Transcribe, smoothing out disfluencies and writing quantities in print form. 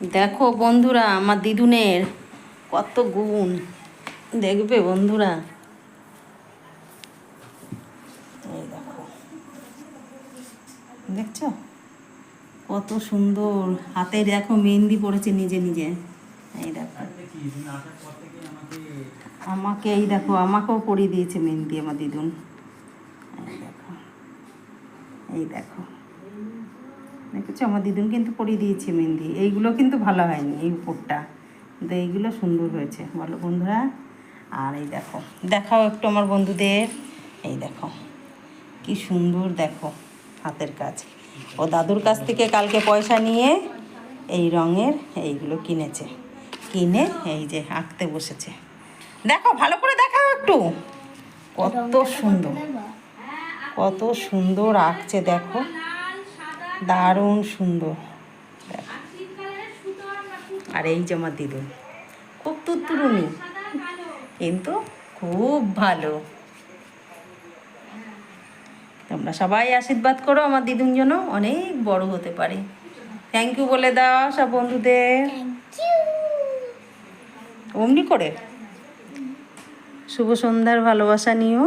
দেখো বন্ধুরা আমার দিদুনের কত গুণ, দেখবে বন্ধুরা। এই দেখো, দেখছো কত সুন্দর হাতে, দেখো মেহেন্দি পড়েছে নিজে নিজে। এই দেখো আমাকে, এই দেখো আমাকেও পরিয়ে দিয়েছে মেহেন্দি আমার দিদুন। এই দেখো, এই দেখো, দেখেছো আমার দিদুন কিন্তু পরিয়ে দিয়েছে মেহেন্দি। এইগুলো কিন্তু ভালো হয়নি, এই উপরটা, কিন্তু এইগুলো সুন্দর হয়েছে বলো বন্ধুরা। আর এই দেখো, দেখাও একটু আমার বন্ধুদের। এই দেখো কি সুন্দর, দেখো হাতের কাজ। ও দাদুর কাছ থেকে কালকে পয়সা নিয়ে এই রঙের এইগুলো কিনেছে, কিনে এই যে আঁকতে বসেছে। দেখো ভালো করে দেখাও একটু, কত সুন্দর, কত সুন্দর আঁকছে দেখো, দারুণ সুন্দর দেখো। আর এই যে আমার দিদুন খুব তুত্তুরুনি, কিন্তু খুব ভালো। তোমরা সবাই আশীর্বাদ করো আমার দিদুন যেন অনেক বড় হতে পারে। থ্যাংক ইউ বলে দাও সব বন্ধুদের অমনি করে। শুভ সন্ধ্যার ভালোবাসা নিও।